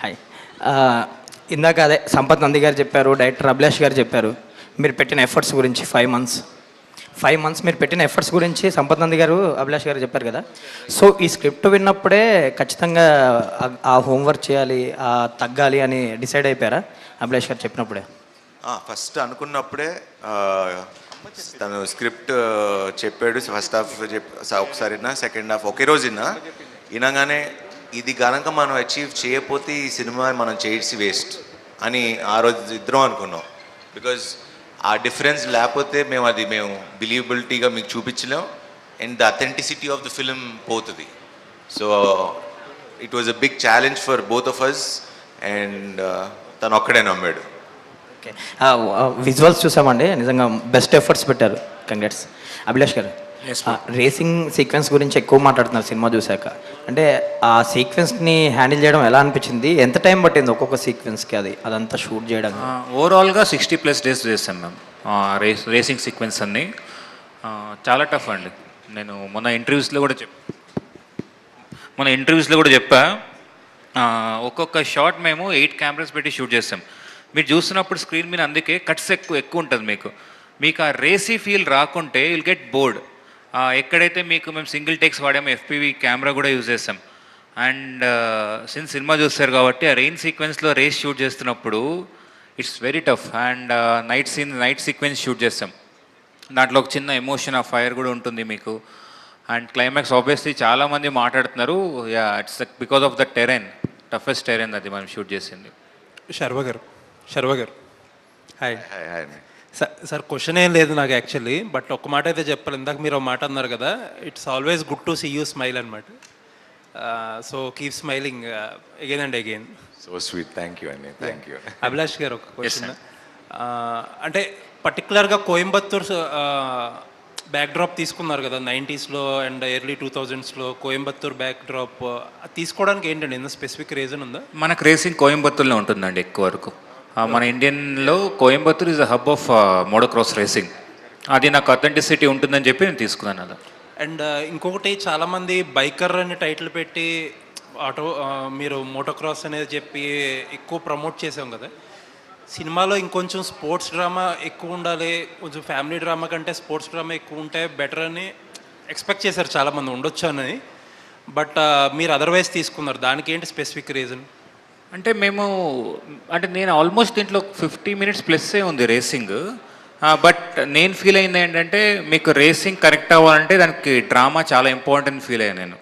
Hi. ఇందాక అదే సంపత్ నంది గారు చెప్పారు, డైరెక్టర్ అభిలాష్ గారు చెప్పారు మీరు పెట్టిన ఎఫర్ట్స్ గురించి. 5 మంత్స్ మీరు పెట్టిన ఎఫర్ట్స్ గురించి సంపత్ నంది గారు, అభిలాష్ గారు చెప్పారు కదా. సో ఈ స్క్రిప్ట్ విన్నప్పుడే ఖచ్చితంగా ఆ హోంవర్క్ చేయాలి, తగ్గాలి అని డిసైడ్ అయిపోయారా అభిలాష్ గారు చెప్పినప్పుడే? ఫస్ట్ అనుకున్నప్పుడే తను స్క్రిప్ట్ చెప్పాడు. ఫస్ట్ హాఫ్ ఒకసారి విన్నా, సెకండ్ హాఫ్ ఒకే రోజు వినగానే ఇది కనుక మనం అచీవ్ చేయకపోతే ఈ సినిమా మనం చేసి వేస్ట్ అని ఆ రోజు ఇద్దరం అనుకున్నాం. బికాజ్ ఆ డిఫరెన్స్ లేకపోతే మేము బిలీవబిలిటీగా మీకు చూపించలేం and the authenticity of the film పోతుంది. So it was a big challenge for both of us and తను ఒక్కడే నమ్మాడు. ఓకే, విజువల్స్ చూసామండి, నిజంగా బెస్ట్ ఎఫర్ట్స్ పెట్టారు. Congrats. Abhilash garu, racing sequence గురించి ఎక్కువ మాట్లాడుతున్నారు సినిమా చూశాక. అంటే ఆ సీక్వెన్స్ని హ్యాండిల్ చేయడం ఎలా అనిపించింది? ఎంత టైం పట్టింది ఒక్కొక్క సీక్వెన్స్కి అదంతా షూట్ చేయడం? ఓవరాల్గా 60+ డేస్ చేస్తాం మేము రేసింగ్ సీక్వెన్స్ అన్ని. చాలా టఫ్ అండి. నేను మొన్న ఇంటర్వ్యూస్లో కూడా చెప్పా. ఒక్కొక్క షాట్ మేము 8 కెమెరాస్ పెట్టి షూట్ చేస్తాం. మీరు చూస్తున్నప్పుడు స్క్రీన్ మీద అందుకే కట్స్ ఎక్కువ ఉంటుంది. మీకు ఆ రేసీ ఫీల్ రాకుంటే విల్ గెట్ బోర్డ్. ఎక్కడైతే మేము సింగిల్ టేక్స్ వాడాము, ఎఫ్పివి కెమెరా కూడా యూజ్ చేస్తాం. అండ్ సిన్స్ సినిమా చూస్తారు కాబట్టి ఆ రెయిన్ సీక్వెన్స్లో రేస్ షూట్ చేస్తున్నప్పుడు it's very tough. And night sequence shoot చేస్తాం. దాంట్లో ఒక చిన్న ఎమోషన్, ఆ ఫైర్ కూడా ఉంటుంది మీకు. అండ్ క్లైమాక్స్ ఆబ్వియస్లీ చాలామంది మాట్లాడుతున్నారు, it's because of the Tarain, toughest Tarain అది మనం షూట్ చేసింది. శర్వ గారు హాయ్. హాయ్ సార్ క్వశ్చన్ ఏం లేదు నాకు యాక్చువల్లీ, బట్ ఒక్క మాట అయితే చెప్పాలి. ఇందాక మీరు ఒక మాట అన్నారు కదా, it's always good to see you smile అనమాట. So keep smiling again and again. So sweet, thank you అండి, థ్యాంక్ యూ. అభిలాష్ గారు ఒక క్వశ్చన్. అంటే పర్టికులర్గా కోయంబత్తూర్ బ్యాక్డ్రాప్ తీసుకున్నారు కదా 90sలో అండ్ ఎర్లీ 2000sలో కోయంబత్తూర్ బ్యాక్డ్రాప్ తీసుకోవడానికి ఏంటండి ఏదైనా స్పెసిఫిక్ రీజన్ ఉందా? మనకు రేసింగ్ కోయంబత్తూర్లో ఉంటుందండి ఎక్కువ వరకు. మన ఇండియన్లో Coimbatore is a hub of motocross racing. అది నాకు అథెంటిసిటీ ఉంటుందని చెప్పి నేను తీసుకున్నాను అలా. అండ్ ఇంకొకటి, చాలామంది బైకర్ అని టైటిల్ పెట్టి మీరు మోటోక్రాస్ అనేది చెప్పి ఎక్కువ ప్రమోట్ చేసాం కదా. సినిమాలో ఇంకొంచెం స్పోర్ట్స్ డ్రామా ఎక్కువ ఉండాలి, కొంచెం ఫ్యామిలీ డ్రామా కంటే స్పోర్ట్స్ డ్రామా ఎక్కువ ఉంటే బెటర్ అని ఎక్స్పెక్ట్ చేశారు చాలామంది, ఉండొచ్చు అని. బట్ మీరు అదర్వైజ్ తీసుకున్నారు, దానికి ఏంటి స్పెసిఫిక్ రీజన్? అంటే నేను ఆల్మోస్ట్ దీంట్లో 50 minutes ప్లస్సే ఉంది రేసింగ్. బట్ నేను ఫీల్ అయింది ఏంటంటే, మీకు రేసింగ్ కరెక్ట్ అవ్వాలంటే దానికి డ్రామా చాలా ఇంపార్టెంట్ ఫీల్ అయ్యాను నేను.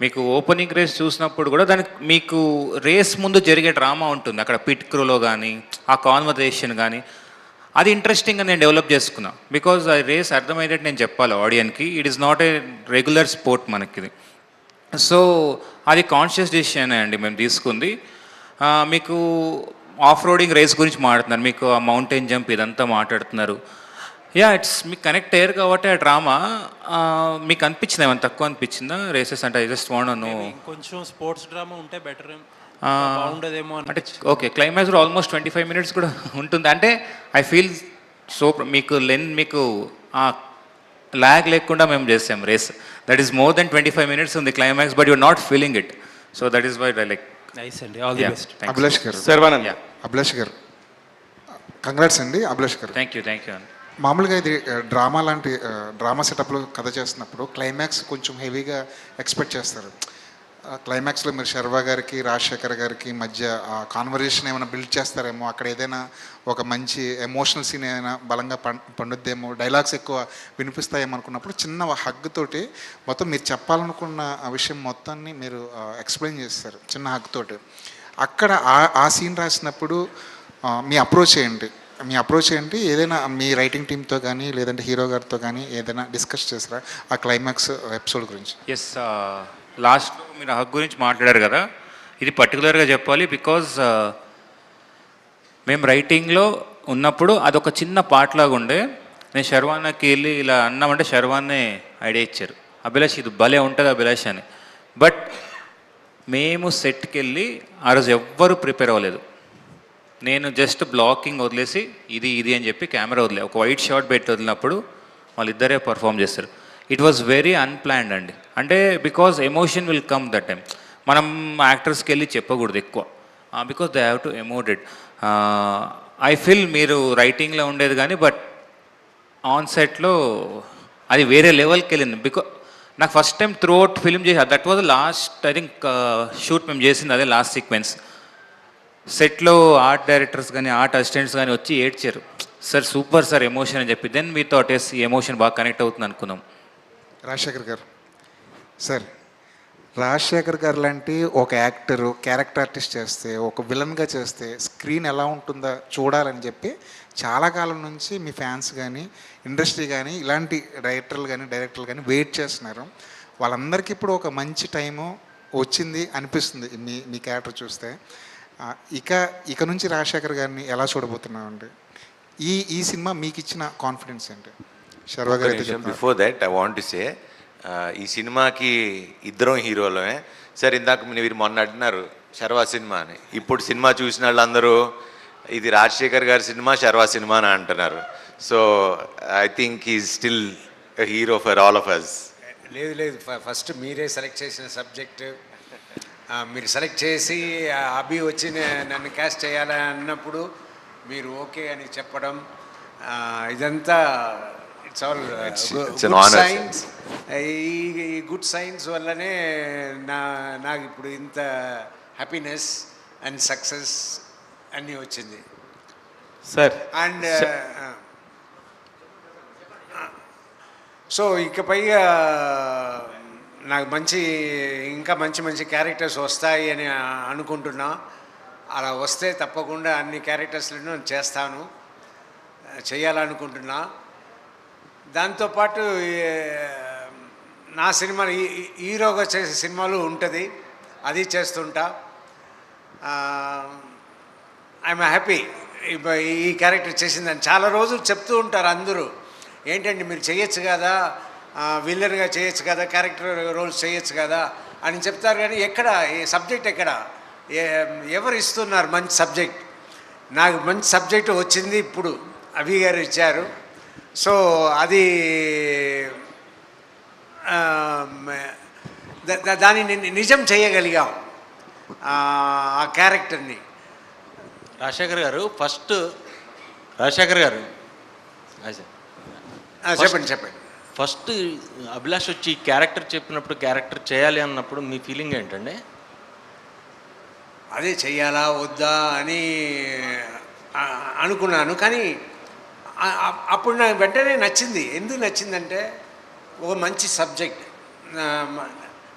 మీకు ఓపెనింగ్ రేస్ చూసినప్పుడు కూడా దానికి మీకు రేస్ ముందు జరిగే డ్రామా ఉంటుంది అక్కడ, పిట్ క్రూలో కానీ ఆ కాన్వర్జేషన్ కానీ, అది ఇంట్రెస్టింగ్గా నేను డెవలప్ చేసుకున్నా. బికాజ్ ఆ రేస్ అర్థమయ్యేటట్టు నేను చెప్పాలి ఆడియన్కి. It is not a regular sport మనకి. సో అది కాన్షియస్ డెసిషన్ అండి మేము తీసుకుంది. మీకు ఆఫ్ రోడింగ్ రేస్ గురించి మాట్లాడుతున్నారు, మీకు ఆ మౌంటైన్ జంప్ ఇదంతా మాట్లాడుతున్నారు. ఇట్స్ మీకు కనెక్ట్ అయ్యారు కాబట్టి ఆ డ్రామా మీకు అనిపించింది, ఏమైనా తక్కువ అనిపించిందా రేసెస్ అంటే? I just want to know. కొంచెం స్పోర్ట్స్ డ్రామా ఉంటే బెటర్ బాగుండదేమో అంటే. ఓకే, క్లైమాక్స్లో ఆల్మోస్ట్ 25 minutes కూడా ఉంటుంది. అంటే ఐ ఫీల్ సో మీకు ఆ ల్యాగ్ లేకుండా మేము చేసాం race. That is more than 25 minutes ఉంది climax, but you're not feeling it. So that is why I like. Nice అండి, ఆల్ ది బెస్ట్. అభిలాష్ గారు, అభిలాష్ గారు కంగ్రాట్స్ అండి. అభిలాష్ గారు, థ్యాంక్ యూ అండి. మామూలుగా ఇది డ్రామా లాంటి డ్రామా సెటప్లో కథ చేస్తున్నప్పుడు క్లైమాక్స్ కొంచెం హెవీగా ఎక్స్పెక్ట్ చేస్తారు. క్లైమాక్స్లో మీరు శర్వా గారికి రాజశేఖర్ గారికి మధ్య కాన్వర్జేషన్ ఏమైనా బిల్డ్ చేస్తారేమో, అక్కడ ఏదైనా ఒక మంచి ఎమోషనల్ సీన్ ఏదైనా బలంగా పండుద్దేమో, డైలాగ్స్ ఎక్కువ వినిపిస్తాయేమో అనుకున్నప్పుడు చిన్న హగ్ తోటి మొత్తం మీరు చెప్పాలనుకున్న ఆ విషయం మొత్తాన్ని మీరు ఎక్స్ప్లెయిన్ చేస్తారు చిన్న హగ్ తోటి. అక్కడ ఆ సీన్ రాసినప్పుడు మీ అప్రోచ్ ఏంటి? ఏదైనా మీ రైటింగ్ టీమ్తో కానీ లేదంటే హీరో గారితో కానీ ఏదైనా డిస్కస్ చేస్తారా ఆ క్లైమాక్స్ ఎపిసోడ్ గురించి? ఎస్, లాస్ట్లో మీరు హక్ గురించి మాట్లాడారు కదా, ఇది పర్టికులర్గా చెప్పాలి. బికాజ్ మేము రైటింగ్లో ఉన్నప్పుడు అదొక చిన్న పార్ట్ లాగా ఉండే. నేను శర్వాన్నకి వెళ్ళి ఇలా అన్నామంటే శర్వాన్నే ఐడియా ఇచ్చారు, అభిలాష్ ఇది భలే ఉంటుంది అభిలాష్ అని. బట్ మేము సెట్కి వెళ్ళి ఆ రోజు ఎవ్వరూ ప్రిపేర్ అవ్వలేదు. నేను జస్ట్ బ్లాకింగ్ వదిలేసి ఇది అని చెప్పి కెమెరా వదిలే ఒక వైట్ షాట్ పెట్టి వదిలినప్పుడు వాళ్ళిద్దరే పర్ఫామ్ చేస్తారు. ఇట్ వాజ్ వెరీ అన్ప్లాన్డ్ అండి. అంటే because emotion will come that time. మనం యాక్టర్స్కి వెళ్ళి చెప్పకూడదు ఎక్కువ. Because they have to emote it. I feel మీరు రైటింగ్లో ఉండేది కానీ బట్ ఆన్ సెట్లో అది వేరే లెవెల్కి వెళ్ళింది. బికాస్ నాకు first time throughout film చేసి that was last I think shoot మేము చేసింది అదే లాస్ట్ సీక్వెన్స్. సెట్లో ఆర్ట్ డైరెక్టర్స్ కానీ ఆర్ట్ అసిస్టెంట్స్ కానీ వచ్చి ఏడ్చారు, సార్ సూపర్ సార్ ఎమోషన్ అని చెప్పి. దెన్ మీతో టెస్ట్ ఈ ఎమోషన్ బాగా కనెక్ట్ అవుతుంది అనుకున్నాం. రాజశేఖర్ గారు సార్, రాజశేఖర్ గారు లాంటి ఒక యాక్టరు క్యారెక్టర్ ఆర్టిస్ట్ చేస్తే, ఒక విలన్గా చేస్తే స్క్రీన్ ఎలా ఉంటుందో చూడాలని చెప్పి చాలా కాలం నుంచి మీ ఫ్యాన్స్ కానీ ఇండస్ట్రీ కానీ ఇలాంటి డైరెక్టర్లు కానీ వెయిట్ చేస్తున్నారు. వాళ్ళందరికీ ఇప్పుడు ఒక మంచి టైము వచ్చింది అనిపిస్తుంది మీ క్యారెక్టర్ చూస్తే. ఇక నుంచి రాజశేఖర్ గారిని ఎలా చూడబోతున్నామండి? ఈ సినిమా మీకు ఇచ్చిన కాన్ఫిడెన్స్ ఏంటి? శర్వా గారు before that I want to say, ఈ సినిమాకి ఇద్దరం హీరోలమే. సార్ ఇందాక మీరు మొన్న అంటున్నారు శర్వా సినిమా అని. ఇప్పుడు సినిమా చూసిన వాళ్ళందరూ ఇది రాజశేఖర్ గారి సినిమా, శర్వా సినిమా అని అంటున్నారు. So I think is still hero for all of us. లేదు, ఫస్ట్ మీరే సెలెక్ట్ చేసిన సబ్జెక్ట్ మీరు సెలెక్ట్ చేసి అభి వచ్చి నన్ను క్యాస్ట్ చేయాలని అన్నప్పుడు మీరు ఓకే అని చెప్పడం, ఇదంతా ఇట్స్ ఆల్ గుడ్ సైన్స్. ఈ గుడ్ సైన్స్ వల్లనే నాకు ఇప్పుడు ఇంత హ్యాపీనెస్ అండ్ సక్సెస్ అన్నీ వచ్చింది సార్. అండ్ సో ఇకపైగా నాకు ఇంకా మంచి క్యారెక్టర్స్ వస్తాయి అని అనుకుంటున్నా. అలా వస్తే తప్పకుండా అన్ని క్యారెక్టర్స్లను చేస్తాను, చేయాలనుకుంటున్నా. దాంతోపాటు నా సినిమాలు హీరోగా చేసే సినిమాలు ఉంటుంది, అది చేస్తుంటా. ఐఎమ్ హ్యాపీ ఈ క్యారెక్టర్ చేసిందని. చాలా రోజులు చెప్తూ ఉంటారు అందరూ, ఏంటంటే మీరు చేయొచ్చు కదా, విల్లన్గా చేయొచ్చు కదా, క్యారెక్టర్ రోల్స్ చేయొచ్చు కదా అని చెప్తారు. కానీ ఎక్కడ ఈ సబ్జెక్ట్ ఎక్కడ ఎవరు ఇస్తున్నారు మంచి సబ్జెక్ట్? నాకు మంచి సబ్జెక్ట్ వచ్చింది ఇప్పుడు అభి గారు ఇచ్చారు. సో అది దాన్ని నిజం చేయగలిగాం ఆ క్యారెక్టర్ని. రాజశేఖర్ గారు చెప్పండి. ఫస్ట్ అభిలాష్ వచ్చి క్యారెక్టర్ చెప్పినప్పుడు, క్యారెక్టర్ చేయాలి అన్నప్పుడు మీ ఫీలింగ్ ఏంటండి? అదే చెయ్యాలా వద్దా అని అనుకున్నాను. కానీ అప్పుడు నాకు వెంటనే నచ్చింది. ఎందుకు నచ్చిందంటే ఒక మంచి సబ్జెక్ట్,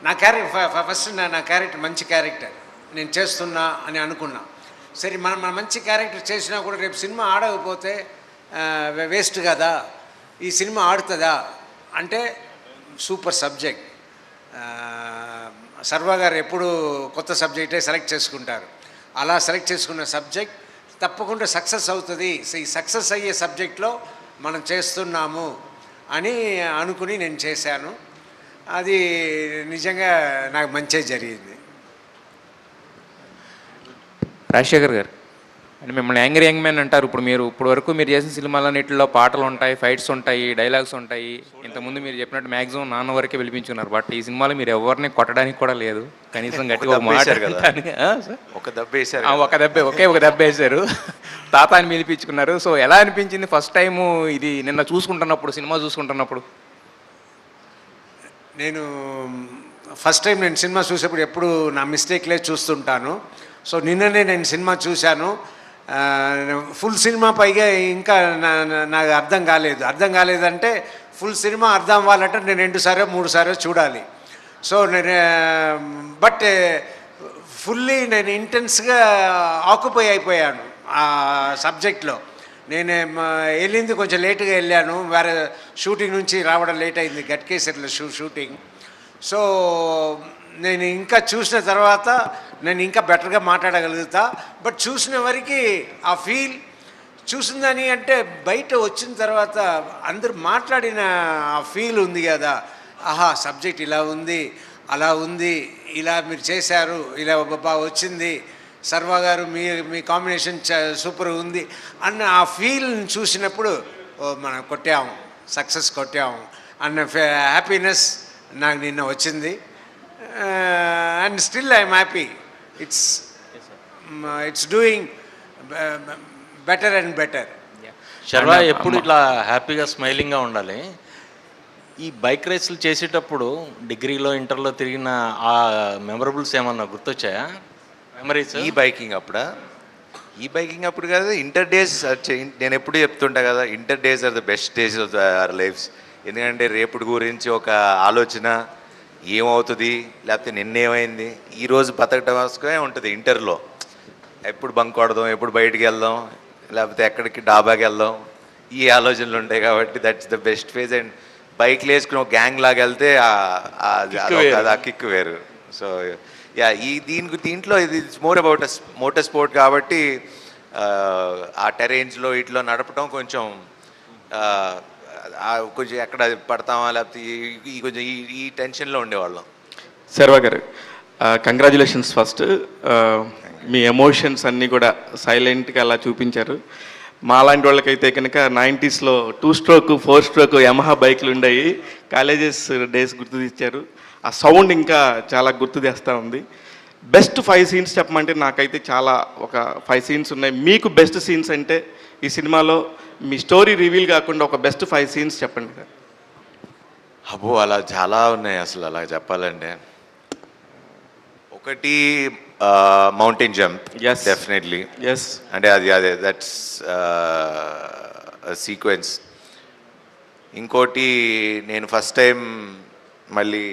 నా క్యారెక్టర్ ఫస్ట్ నా క్యారెక్టర్ మంచి క్యారెక్టర్ నేను చేస్తున్నా అని అనుకున్నా. సరే మన మంచి క్యారెక్టర్ చేసినా కూడా రేపు సినిమా ఆడకపోతే వేస్ట్ కదా, ఈ సినిమా ఆడుతుందా అంటే సూపర్ సబ్జెక్ట్. సర్వా గారు ఎప్పుడు కొత్త సబ్జెక్టే సెలెక్ట్ చేసుకుంటారు. అలా సెలెక్ట్ చేసుకున్న సబ్జెక్ట్ తప్పకుండా సక్సెస్ అవుతుంది. ఈ సక్సెస్ అయ్యే సబ్జెక్ట్లో మనం చేస్తున్నాము అని అనుకుని నేను చేశాను. అది నిజంగా నాకు మంచిగా జరిగింది. రాజశేఖర్ గారు అంటే మిమ్మల్ని యంగ్ మ్యాన్ అంటారు. ఇప్పుడు వరకు మీరు చేసిన సినిమాలన్నింటిలో పాటలు ఉంటాయి, ఫైట్స్ ఉంటాయి, డైలాగ్స్ ఉంటాయి. ఇంతకుముందు మీరు చెప్పినట్టు మ్యాక్సిమం నాన్న వరకే పిలిపించుకున్నారు. బట్ ఈ సినిమాలో మీరు ఎవరిని కొట్టడానికి కూడా లేదు, కనీసం గట్టిగా ఒక మాట ఒక దెబ్బ వేశారు. ఒక దెబ్బ వేశారు, తాత అని పిలిపించుకున్నారు. సో ఎలా అనిపించింది ఫస్ట్ టైము ఇది సినిమా చూసుకుంటున్నప్పుడు? నేను ఫస్ట్ టైం సినిమా చూసేప్పుడు ఎప్పుడు నా మిస్టేక్లే చూస్తుంటాను. సో నిన్ననే నేను సినిమా చూశాను. ఫుల్ సినిమా పైగా ఇంకా నాకు అర్థం కాలేదంటే ఫుల్ సినిమా అర్థం అవ్వాలంటే నేను 2 సార్లు 3 సార్లు చూడాలి. సో నేను బట్ ఫుల్లీ నేను ఇంటెన్స్గా ఆక్యుపై అయిపోయాను ఆ సబ్జెక్ట్లో. నేను వెళ్ళింది కొంచెం లేటుగా వెళ్ళాను, వేరే షూటింగ్ నుంచి రావడం లేట్ అయింది, గట్కేసర్లో షూటింగ్. సో నేను ఇంకా చూసిన తర్వాత నేను ఇంకా బెటర్గా మాట్లాడగలుగుతా. బట్ చూసిన వరకు ఆ ఫీల్ చూసిందని అంటే బయట వచ్చిన తర్వాత అందరు మాట్లాడిన ఆ ఫీల్ ఉంది కదా, ఆహా సబ్జెక్ట్ ఇలా ఉంది, అలా ఉంది, ఇలా మీరు చేశారు, ఇలా బాగా వచ్చింది, సర్వా గారు మీ కాంబినేషన్ సూపర్ ఉంది అన్న ఆ ఫీల్ని చూసినప్పుడు మనం కొట్టాము, సక్సెస్ కొట్టాము అన్న హ్యాపీనెస్ నాకు నిన్న వచ్చింది. And still I'm happy. It's it's doing better and better. Sharwa ఎప్పుడు ఇట్లా హ్యాపీగా స్మైలింగ్గా ఉండాలి. ఈ బైక్ రేసులు చేసేటప్పుడు డిగ్రీలో ఇంటర్లో తిరిగిన ఆ మెమరబుల్స్ ఏమన్నా గుర్తొచ్చాయా? మెమరీస్ ఈ బైకింగ్ అప్పుడు కాదు, ఇంటర్ డేస్. నేను ఎప్పుడు చెప్తుంటా కదా, inter days are the best days of our lives. ఎందుకంటే రేపటి గురించి ఒక ఆలోచన, ఏమవుతుంది లేకపోతే నిన్నేమైంది, ఈరోజు బతకటం కోసమే ఉంటుంది ఇంటర్లో. ఎప్పుడు బంక్ కొడదాం, ఎప్పుడు బయటికి వెళ్దాం, లేకపోతే ఎక్కడికి డాబాకి వెళ్దాం, ఈ ఆలోచనలు ఉంటాయి. కాబట్టి that's the best phase. And బైక్లు వేసుకుని ఒక గ్యాంగ్ లాగా వెళ్తే ఆ కిక్ వేరు. సో యా, దీంట్లో ఇది మోర్ అబౌట్ మోటార్ స్పోర్ట్ కాబట్టి ఆ టెరైన్స్లో ఇట్లో నడపడం కొంచెం కొంచెం ఎక్కడ పడతామా లేకపోతే కొంచెం ఈ టెన్షన్లో ఉండేవాళ్ళం. శర్వా గారు, కంగ్రాచులేషన్స్ ఫస్ట్. మీ ఎమోషన్స్ అన్నీ కూడా సైలెంట్గా అలా చూపించారు. మాలాంటి వాళ్ళకైతే కనుక 90sలో 2 స్ట్రోక్ 4 స్ట్రోక్ యమహా బైక్లు ఉండేవి. కాలేజెస్ డేస్ గుర్తు తెచ్చారు. ఆ సౌండ్ ఇంకా చాలా గుర్తు తెస్తూ ఉంది. బెస్ట్ 5 సీన్స్ చెప్పమంటే నాకైతే చాలా ఒక 5 సీన్స్ ఉన్నాయి. మీకు బెస్ట్ సీన్స్ అంటే ఈ సినిమాలో మీ స్టోరీ రివీల్ కాకుండా ఒక బెస్ట్ 5 సీన్స్ చెప్పండి సార్. అబ్బో, అలా చాలా ఉన్నాయి అసలు. అలా చెప్పాలంటే ఒకటి mountain jump, Yes. Definitely. Yes. అంటే అదే దట్స్ సీక్వెన్స్. ఇంకోటి, నేను ఫస్ట్ టైం మళ్ళీ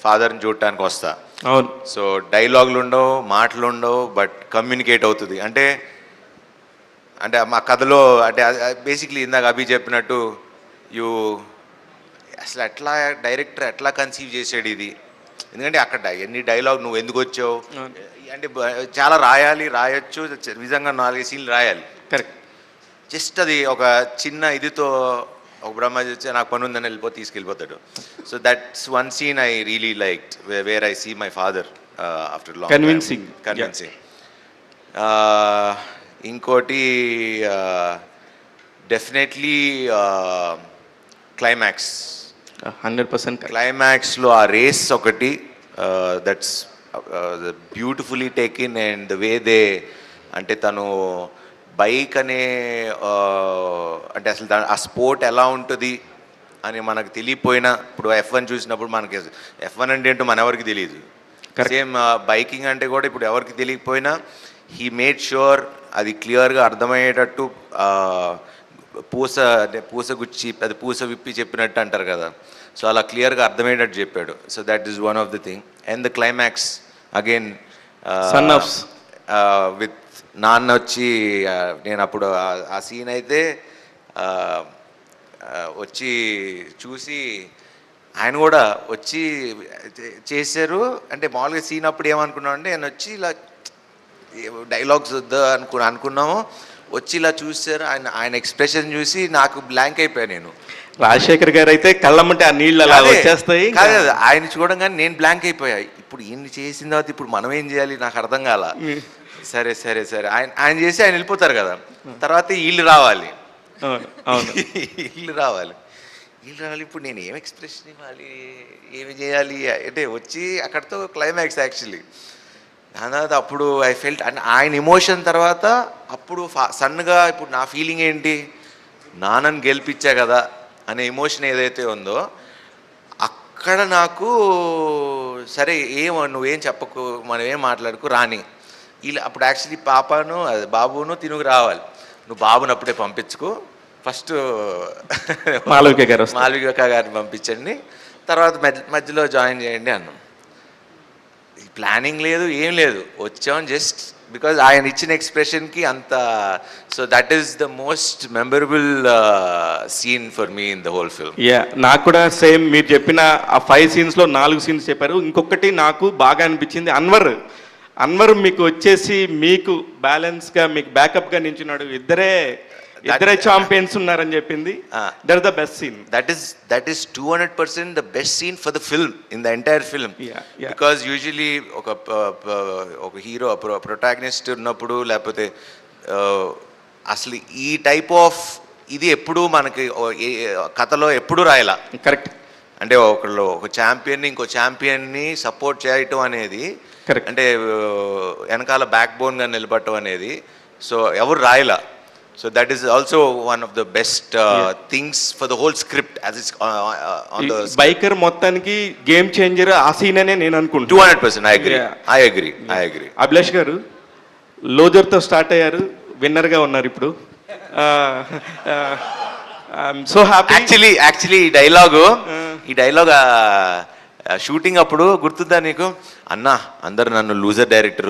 ఫాదర్ని చూడటానికి వస్తా. అవును. సో డైలాగులు ఉండవు, మాటలు ఉండవు, బట్ కమ్యూనికేట్ అవుతుంది. అంటే మా కథలో అంటే బేసిక్లీ ఇందాక అభి చెప్పినట్టు అసలు ఎట్లా డైరెక్టర్ ఎట్లా కన్సీవ్ చేసాడు ఇది. ఎందుకంటే అక్కడ ఎన్ని డైలాగ్, నువ్వు ఎందుకు వచ్చావు అంటే చాలా రాయొచ్చు, నిజంగా 4 సీన్లు రాయాలి. కరెక్ట్. జస్ట్ అది ఒక చిన్న ఇదితో ఒక బ్రహ్మ వచ్చి నాకు పని ఉందని తీసుకెళ్ళిపోతాడు. So that's one scene I really liked, where I see my father after long. Convincing. ఇంకోటి డెఫినెట్లీ క్లైమాక్స్. 100% క్లైమాక్స్లో ఆ రేస్ ఒకటి, that's beautifully taken. And the way they, అంటే తను బైక్ అనే అంటే అసలు ఆ స్పోర్ట్ ఎలా ఉంటుంది అని మనకు తెలియపోయినా, ఇప్పుడు F1 చూసినప్పుడు మనకి F1 అంటే ఏంటో మనెవరికి తెలియదు. సేమ్ బైకింగ్ అంటే కూడా ఇప్పుడు ఎవరికి తెలియకపోయినా హీ మేడ్ ష్యూర్ అది క్లియర్గా అర్థమయ్యేటట్టు, పూస గుచ్చి అది పూస విప్పి చెప్పినట్టు అంటారు కదా, సో అలా క్లియర్గా అర్థమయ్యేటట్టు చెప్పాడు. So that is one of the thing. And the climax again, son of with నాన్న వచ్చి, నేను అప్పుడు ఆ సీన్ అయితే వచ్చి చూసి ఆయన కూడా వచ్చి చేశారు. అంటే మామూలుగా సీన్ అప్పుడు ఏమనుకున్నాం అంటే, ఆయన వచ్చి ఇలా డైలాగ్స్ వద్దా అనుకున్నాము, వచ్చి ఇలా చూశారు. ఆయన ఎక్స్ప్రెషన్ చూసి నాకు బ్లాంక్ అయిపోయాను నేను. రాజశేఖర్ గారు అయితే కళ్ళమ్మటే ఆ నీళ్ళు అలా వచ్చేస్తాయి. కాదు, ఆయన చూడంగానే నేను బ్లాంక్ అయిపోయా. ఇప్పుడు ఈయన చేసిన తర్వాత ఇప్పుడు మనం ఏం చేయాలి నాకు అర్థం కాల. సరే సరే సరే ఆయన చేసి ఆయన వెళ్ళిపోతారు కదా, తర్వాత వీళ్ళు రావాలి. వీళ్ళు రావాలి. ఇప్పుడు నేను ఏం ఎక్స్ప్రెషన్ ఇవ్వాలి, ఏమి చేయాలి అంటే వచ్చి అక్కడితో క్లైమాక్స్ యాక్చువల్లీ. దాని తర్వాత అప్పుడు ఐ ఫెల్ట్, అండ్ ఆయన ఎమోషన్ తర్వాత అప్పుడు సన్నగా ఇప్పుడు నా ఫీలింగ్ ఏంటి, నాన్నని గెలిపించా కదా అనే ఎమోషన్ ఏదైతే ఉందో అక్కడ నాకు సరే నువ్వేం చెప్పకు, మనం ఏం మాట్లాడుకు రాని. ఇలా అప్పుడు యాక్చువల్లీ పాపను బాబును తినుగు రావాలి, నువ్వు బాబుని అప్పుడే పంపించుకో, ఫస్ట్ మాళవిక గారిని పంపించండి, తర్వాత మధ్యలో జాయిన్ చేయండి అన్నాం. ప్లానింగ్ లేదు, ఏం లేదు, వచ్చాం జస్ట్ బికాజ్ ఆయన ఇచ్చిన ఎక్స్ప్రెషన్కి అంత. So that is the most memorable scene for me in the whole film. నాకు కూడా సేమ్ మీరు చెప్పిన ఆ 5 సీన్స్లో 4 సీన్స్ చెప్పారు. ఇంకొకటి నాకు బాగా అనిపించింది, అన్వర్ మీకు వచ్చేసి మీకు బ్యాలెన్స్గా మీకు బ్యాకప్గా నించున్నాడు. ఇద్దరే ఛాంపియన్స్ ఉన్నారని చెప్పింది. That is the best scene. That is 200% the best scene for the film, in the entire film. Because usually ఒక హీరో ప్రొటాగనిస్ట్ ఉన్నప్పుడు లేకపోతే అసలు ఈ టైప్ ఆఫ్ ఇది ఎప్పుడు మనకి కథలో ఎప్పుడు రాయాల. కరెక్ట్. అంటే ఒక ఛాంపియన్ని ఇంకో ఛాంపియన్ని సపోర్ట్ చేయటం అనేది, Correct. అంటే వెనకాల బ్యాక్ బోన్గా నిలబడటం అనేది సో ఎవరు రాయలా. So that is also one of the best things for the whole script as it's on the biker మొత్తానికి గేమ్ చేంజర్ ఆ సీన్ అనే నేను అనుకుంటున్నాను. 200%. I agree. అభిలాష్ గారు లోజర్తో స్టార్ట్ అయ్యారు, విన్నర్గా ఉన్నారు ఇప్పుడు. So happy. యాక్చువల్లీ ఈ డైలాగ్ షూటింగ్ అప్పుడు గుర్తుందా నీకు? అన్నా అందరు నన్ను లూజర్ డైరెక్టర్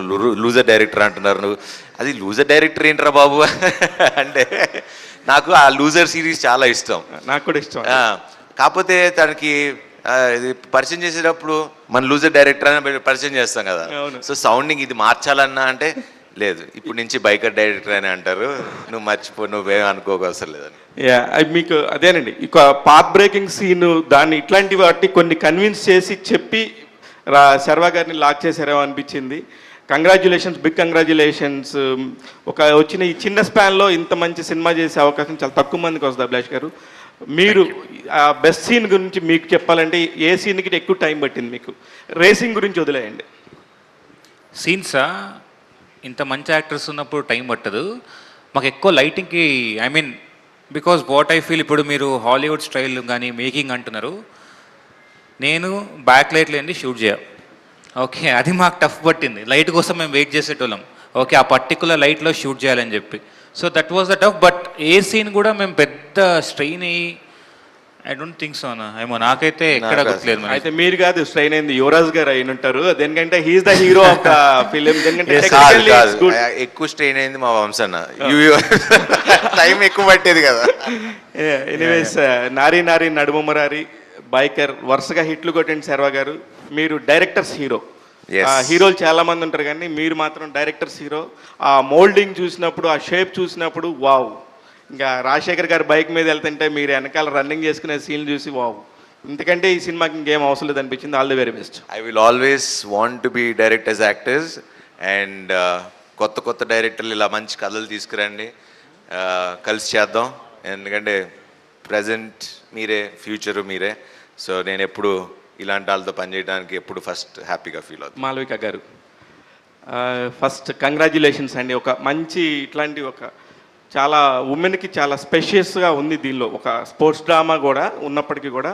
అంటున్నారు, నువ్వు అది లూజర్ డైరెక్టర్ ఏంట్రా బాబు అంటే నాకు ఆ లూజర్ సిరీస్ చాలా ఇష్టం. నాకు కూడా ఇష్టం. కాకపోతే తనకి ఇది పరిచయం చేసేటప్పుడు మన లూజర్ డైరెక్టర్ అని పరిచయం చేస్తాం కదా. సో సౌండింగ్ ఇది మార్చాలన్నా అంటే లేదు, ఇప్పుడు నుంచి బైకర్ డైరెక్టర్ అని అంటారు, నువ్వు మర్చిపో, నువ్వేం అనుకోకవసరం లేదని. మీకు అదేనండి, ఇక పాత్ బ్రేకింగ్ సీన్ దాన్ని ఇట్లాంటి వాటి కొన్ని కన్విన్స్ చేసి చెప్పి శర్వా గారిని లాక్ చేశారేమో అనిపించింది. Congratulations, big congratulations. వచ్చిన ఈ చిన్న స్పాన్లో ఇంత మంచి సినిమా చేసే అవకాశం చాలా తక్కువ మందికి వస్తుంది. అభిలాష్ గారు, మీరు ఆ బెస్ట్ సీన్ గురించి మీకు చెప్పాలంటే ఏ సీన్కి ఎక్కువ టైం పట్టింది మీకు? రేసింగ్ గురించి వదిలేయండి. సీన్సా, ఇంత మంచి యాక్టర్స్ ఉన్నప్పుడు టైం పట్టదు మాకు ఎక్కువ. లైటింగ్కి I mean because what I feel, ఇప్పుడు మీరు హాలీవుడ్ స్టైల్ కానీ మేకింగ్ అంటున్నారు, నేను బ్యాక్ లైట్ లేని షూట్ చేయాలి. ఓకే, అది మాకు టఫ్ పట్టింది. లైట్ కోసం మేము వెయిట్ చేసేటోళ్ళం. ఓకే, ఆ పర్టికులర్ లైట్లో షూట్ చేయాలని చెప్పి. So that was the tough. But a scene కూడా మేము పెద్ద స్ట్రెయిన్ అయ్యి ఐ డోంట్ థింక్ సో అన్న, ఏమో నాకైతే ఎక్కడ గుర్తులేదు. అయితే మీరు కాదు స్ట్రెయిన్ అయింది, యువరాజ్ గారు అయిన ఉంటారు. దేనికంటే he's the hero of the film. ఎక్కువ స్ట్రెయిన్ అయింది మా వంశన్న, టైం ఎక్కువ పట్టేది కదా. ఎనీవేస్, నారీ నారీ నడుమ మురారి, బైకర్ వరుసగా హిట్లు కొట్టండి శర్వా గారు. మీరు డైరెక్టర్స్ హీరో. హీరోలు చాలా మంది ఉంటారు కానీ మీరు మాత్రం డైరెక్టర్స్ హీరో. ఆ మోల్డింగ్ చూసినప్పుడు, ఆ షేప్ చూసినప్పుడు వావ్. ఇంకా రాజశేఖర్ గారు బైక్ మీద వెళ్తుంటే మీరు వెనకాల రన్నింగ్ చేసుకునే సీన్ చూసి వావ్, ఇంతకంటే ఈ సినిమాకి ఇంకేం అవసరం లేదు అనిపించింది. All the very best. I will always want to be direct as actors. And కొత్త డైరెక్టర్లు ఇలా మంచి కథలు తీసుకురండి, కలిసి చేద్దాం. ఎందుకంటే ప్రజెంట్ మీరే, ఫ్యూచర్ మీరే. సో నేను ఎప్పుడు ఇలాంటి వాళ్ళతో పనిచేయడానికి ఎప్పుడు ఫస్ట్ హ్యాపీగా ఫీల్ అవుతాను. మాలవిక గారు, ఫస్ట్ కంగ్రాచ్యులేషన్స్ అండి. ఒక మంచి ఇట్లాంటి ఒక చాలా ఉమెన్కి చాలా స్పెషియస్గా ఉంది దీనిలో. ఒక స్పోర్ట్స్ డ్రామా కూడా ఉన్నప్పటికీ కూడా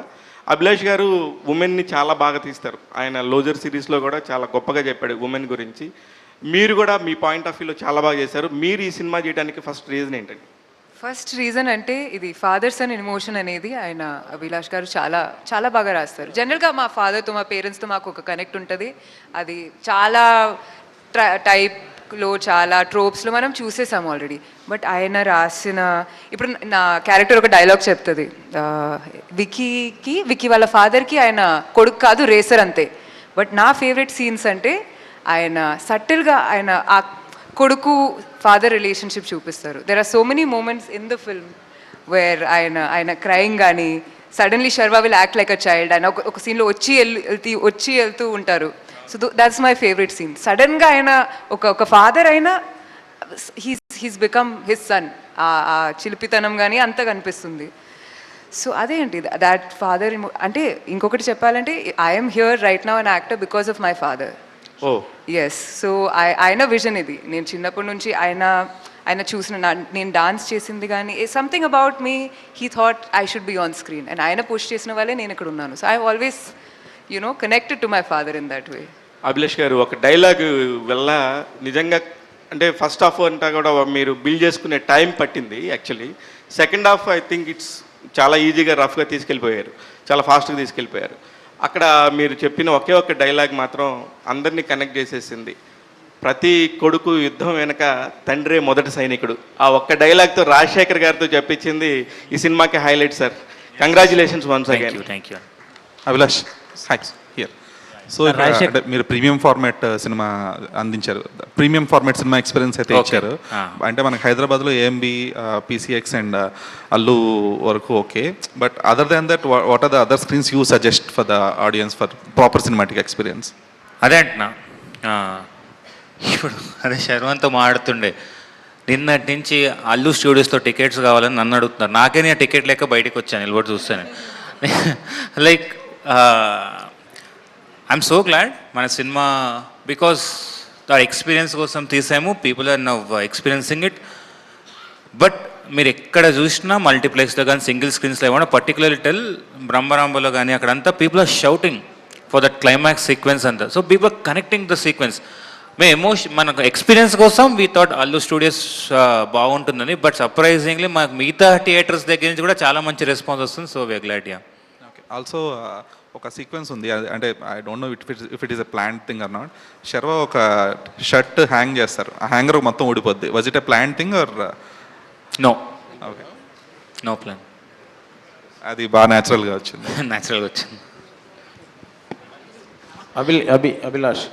అభిలాష్ గారు ఉమెన్ని చాలా బాగా తీస్తారు. ఆయన లోజర్ సిరీస్లో కూడా చాలా గొప్పగా చెప్పాడు ఉమెన్ గురించి. మీరు కూడా మీ పాయింట్ ఆఫ్ వ్యూలో చాలా బాగా చేశారు. మీరు ఈ సినిమా చేయడానికి ఫస్ట్ రీజన్ ఏంటండి? ఫస్ట్ రీజన్ అంటే ఇది ఫాదర్స్ అండ్ ఎమోషన్ అనేది ఆయన అభిలాష్ గారు చాలా చాలా బాగా రాస్తారు. జనరల్గా మా ఫాదర్తో, మా పేరెంట్స్తో మాకు ఒక కనెక్ట్ ఉంటుంది. అది చాలా టైప్లో, చాలా ట్రోప్స్లో మనం చూసేసాము ఆల్రెడీ. బట్ ఆయన రాసిన, ఇప్పుడు నా క్యారెక్టర్ ఒక డైలాగ్ చెప్తుంది, విక్కీ వాళ్ళ ఫాదర్కి ఆయన కొడుకు కాదు, రేసర్ అంతే. బట్ నా ఫేవరెట్ సీన్స్ అంటే ఆయన సటిల్గా ఆయన ఆ కొడుకు ఫాదర్ రిలేషన్షిప్ చూపిస్తారు. There are so many moments in the film where ఆయన క్రైయింగ్ కానీ, suddenly Sharwa will act like a child. ఆయన ఒక సీన్లో వచ్చి వెళ్తూ ఉంటారు. So that's my favourite scene. సడన్గా ఆయన ఒక ఫాదర్ అయినా హీస్ బికమ్ హిస్ సన్. ఆ చిలిపితనం కానీ అంత కనిపిస్తుంది. సో అదే అండి, దాట్ ఫాదర్. అంటే ఇంకొకటి చెప్పాలంటే I'm here right now an actor because of my father. Yes. So ఆయన విజన్ ఇది. నేను చిన్నప్పటి నుంచి ఆయన చూసిన, నేను డాన్స్ చేసింది కానీ something about me he thought I should be on screen. And ఆయన పుష్ చేసిన వాళ్ళే నేను ఇక్కడ ఉన్నాను. So I always connected to my father in that way. Abhilash garu, ఒక డైలాగ్ వల్ల నిజంగా అంటే ఫస్ట్ హాఫ్ అంతా కూడా మీరు బిల్డ్ చేసుకునే టైం పట్టింది. Actually second half I think it's చాలా ఈజీగా రఫ్గా తీసుకెళ్ళిపోయారు, చాలా ఫాస్ట్గా తీసుకెళ్ళిపోయారు. అక్కడ మీరు చెప్పిన ఒకే ఒక్క డైలాగ్ మాత్రం అందరినీ కనెక్ట్ చేసేసింది. ప్రతి కొడుకు యుద్ధం వెనక తండ్రే మొదటి సైనికుడు. ఆ ఒక్క డైలాగ్తో రాజశేఖర్ గారితో చెప్పించింది ఈ సినిమాకి highlight sir. Congratulations once again. Thank you. Abhilash, here. So అంటే మీరు ప్రీమియం ఫార్మాట్ సినిమా అందించారు, ప్రీమియం ఫార్మాట్ సినిమా ఎక్స్పీరియన్స్ అయితే ఇచ్చారు. అంటే మనకి హైదరాబాద్లో ఏఎంబి, పీసీఎక్స్ అండ్ అల్లు వరకు okay. But other than that what are the other screens you suggest for the audience for proper cinematic experience? అదే అంటున్నా, ఇప్పుడు అదే శర్వంతో మాట్లాడుతుండే నిన్నటి నుంచి అల్లు స్టూడియోస్తో టికెట్స్ కావాలని నన్ను అడుగుతున్నారు. నాకే నేను టికెట్ లేక బయటకు వచ్చాను నిలబడి చూస్తాను. లైక్ ఐఎమ్ సో గ్లాడ్ మన సినిమా బికాస్ ఆ ఎక్స్పీరియన్స్ కోసం తీసాము, people are now experiencing it. But మీరు ఎక్కడ చూసినా మల్టీప్లెక్స్లో కానీ సింగిల్ స్క్రీన్స్లో ఏమన్నా పర్టికులర్లీ టెల్ బ్రహ్మరాంబలో కానీ అక్కడంతా people are shouting for that climax sequence అంతా. So people are connecting the sequence. మేము మనకు ఎక్స్పీరియన్స్ కోసం వీ థాట్ అల్లు స్టూడియోస్ బాగుంటుందని, బట్ సర్ప్రైజింగ్లీ మాకు మిగతా థియేటర్స్ దగ్గర నుంచి కూడా చాలా మంచి రెస్పాన్స్ వస్తుంది. So we're glad. Yeah. Okay. Also ఒక సీక్వెన్స్ ఉంది, అంటే I don't know if it is a plan thing or not. Sharva ఒక షర్ట్ హ్యాంగ్ చేస్తారు, ఆ హ్యాంగర్ మొత్తం ఊడిపోద్ది. Was it a plan thing or no? Okay, no plan. అది బాగా న్యాచురల్గా వచ్చింది. న్యాచురల్గా వచ్చింది. అభిలాష్,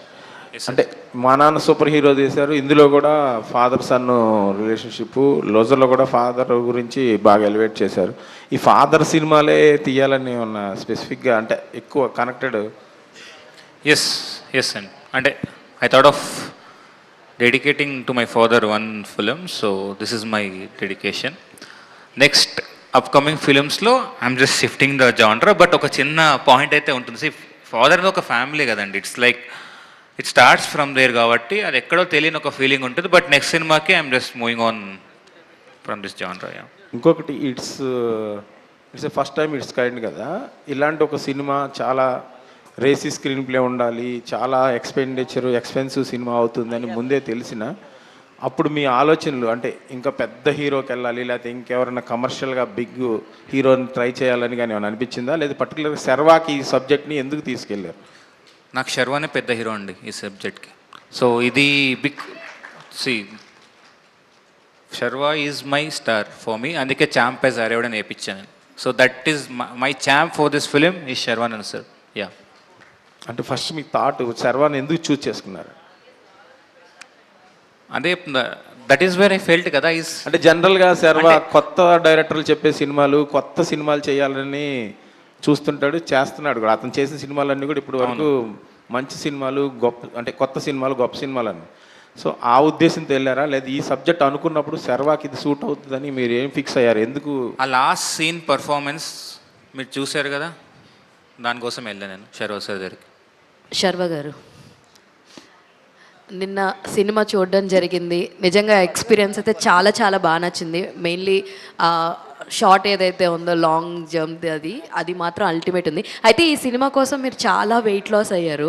అంటే మా నాన్న సూపర్ హీరో చేశారు, ఇందులో కూడా ఫాదర్ సన్ రిలేషన్షిప్, లోజర్లో కూడా ఫాదర్ గురించి బాగా ఎలివేట్ చేశారు. ఈ ఫాదర్ సినిమాలే తీయాలని ఉన్న స్పెసిఫిక్గా, అంటే ఎక్కువ కనెక్టెడ్? ఎస్ అండి, అంటే I thought of dedicating to my father one film, so this is my dedication. Next upcoming ఫిలిమ్స్లో I'm just shifting the genre, but ఒక చిన్న పాయింట్ అయితే ఉంటుంది. ఫాదర్ది ఒక ఫ్యామిలీ కదండి, it's like it starts from there కాబట్టి అది ఎక్కడో తెలియని ఒక ఫీలింగ్ ఉంటుంది. బట్ నెక్స్ట్ సినిమాకి I'm just moving on from this genre. ఇంకొకటి, it's a first time it's kind కదా, ఇలాంటి ఒక సినిమా చాలా రేసీ స్క్రీన్ ప్లే ఉండాలి, చాలా ఎక్స్పెన్సివ్ సినిమా అవుతుందని ముందే తెలిసిన అప్పుడు మీ ఆలోచనలు, అంటే ఇంకా పెద్ద హీరోకి వెళ్ళాలి, లేకపోతే ఇంకెవరైనా కమర్షియల్గా బిగ్ హీరోని ట్రై చేయాలని కానీ ఏమైనా అనిపించిందా, లేదా పర్టికులర్గా శర్వాకి ఈ సబ్జెక్ట్ని ఎందుకు తీసుకెళ్ళారు? నాకు శర్వానే పెద్ద హీరో అండి ఈ సబ్జెక్ట్కి. సో ఇది big Sharva is my star for me, అందుకే ఛాంప్ యాజ్ అరేవ్డ్ అని వేయించాను. So that is my champ for this film ఈ శర్వాన్ అని సార్. యా. అంటే ఫస్ట్ మీ థాట్ శర్వాని ఎందుకు చూస్ చేసుకున్నారు? అదే that is where I felt కదా. అంటే జనరల్గా శర్వా కొత్త డైరెక్టర్లు చెప్పే సినిమాలు, కొత్త సినిమాలు చేయాలని చూస్తుంటాడు, చేస్తున్నాడు కూడా. అతను చేసిన సినిమాలన్నీ కూడా ఇప్పుడు వరకు మంచి సినిమాలు, గొప్ప అంటే కొత్త సినిమాలు, గొప్ప సినిమాలు అని. సో ఆ ఉద్దేశంతో వెళ్ళారా, లేదా ఈ సబ్జెక్ట్ అనుకున్నప్పుడు శర్వాకి ఇది సూట్ అవుతుందని మీరు ఏం ఫిక్స్ అయ్యారు? ఎందుకు? ఆ లాస్ట్ సీన్ పర్ఫార్మెన్స్ మీరు చూశారు కదా, దానికోసం వెళ్ళాను నేను శర్వా సార్ దగ్గరికి. శర్వా గారు, నిన్న సినిమా చూడడం జరిగింది, నిజంగా ఎక్స్పీరియన్స్ అయితే చాలా చాలా బాగా నచ్చింది. మెయిన్లీ షార్ట్ ఏదైతే ఉందో లాంగ్ జంప్, అది మాత్రం అల్టిమేట్ ఉంది. అయితే ఈ సినిమా కోసం మీరు చాలా వెయిట్ లాస్ అయ్యారు.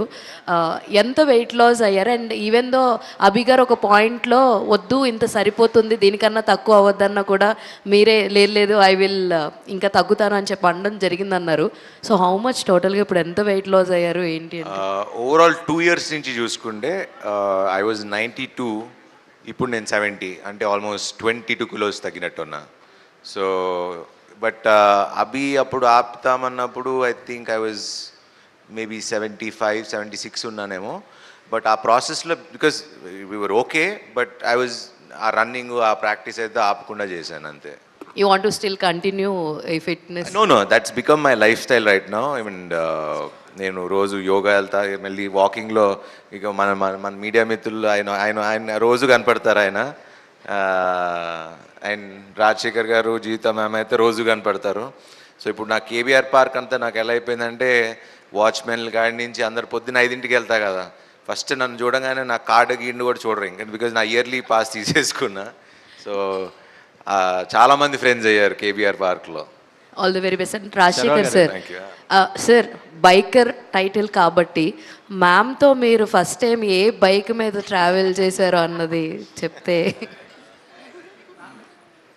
ఎంత వెయిట్ లాస్ అయ్యారు? అండ్ ఈవెన్ దో అభి గారు ఒక పాయింట్లో వద్దు ఇంత సరిపోతుంది, దీనికన్నా తక్కువ అవ్వద్దన్నా కూడా మీరే లేదు ఐ విల్ ఇంకా తగ్గుతాను అని చెప్పి అనడం జరిగిందన్నారు. సో హౌ మచ్ టోటల్గా ఇప్పుడు ఎంత వెయిట్ లాస్ అయ్యారు ఏంటి? ఓవరాల్ 2 years నుంచి చూసుకుంటే ఐ వాజ్ 92, ఇప్పుడు నేను 70, అంటే ఆల్మోస్ట్ 22 kilos తగ్గినట్టున్నా. సో బట్ అభి అప్పుడు ఆపుతామన్నప్పుడు I think I was maybe 75, 76 ఉన్నానేమో. బట్ ఆ ప్రాసెస్లో because we were okay, but I was uh running, ఆ ప్రాక్టీస్ అయితే ఆపకుండా చేశాను అంతే. You want to still continue ఈ fitness? No that's become my life style right now. I mean నేను రోజు యోగా వెళ్తా, మళ్ళీ వాకింగ్లో ఇక మన మీడియా మిత్రులు ఆయన రోజు కనపడతారు. అండ్ రాజశేఖర్ గారు, జీవిత మ్యామ్ అయితే రోజు కనపడతారు. సో ఇప్పుడు నా కేబీఆర్ పార్క్ అంతా నాకు ఎలా అయిపోయిందంటే, వాచ్మెన్ల కాడి నుంచి అందరు పొద్దున్న 5ంటికి వెళ్తా కదా, ఫస్ట్ నన్ను చూడగానే నా కార్డు గీండు కూడా చూడరు ఇంకా, బికాజ్ నా ఇయర్లీ పాస్ తీసేసుకున్నా. సో చాలామంది ఫ్రెండ్స్ అయ్యారు కేబీఆర్ పార్క్లో. All the very best. And Rajasekhar sir, sir biker title కాబట్టి మ్యామ్తో మీరు ఫస్ట్ టైం ఏ బైక్ మీద ట్రావెల్ చేశారో అన్నది చెప్తే.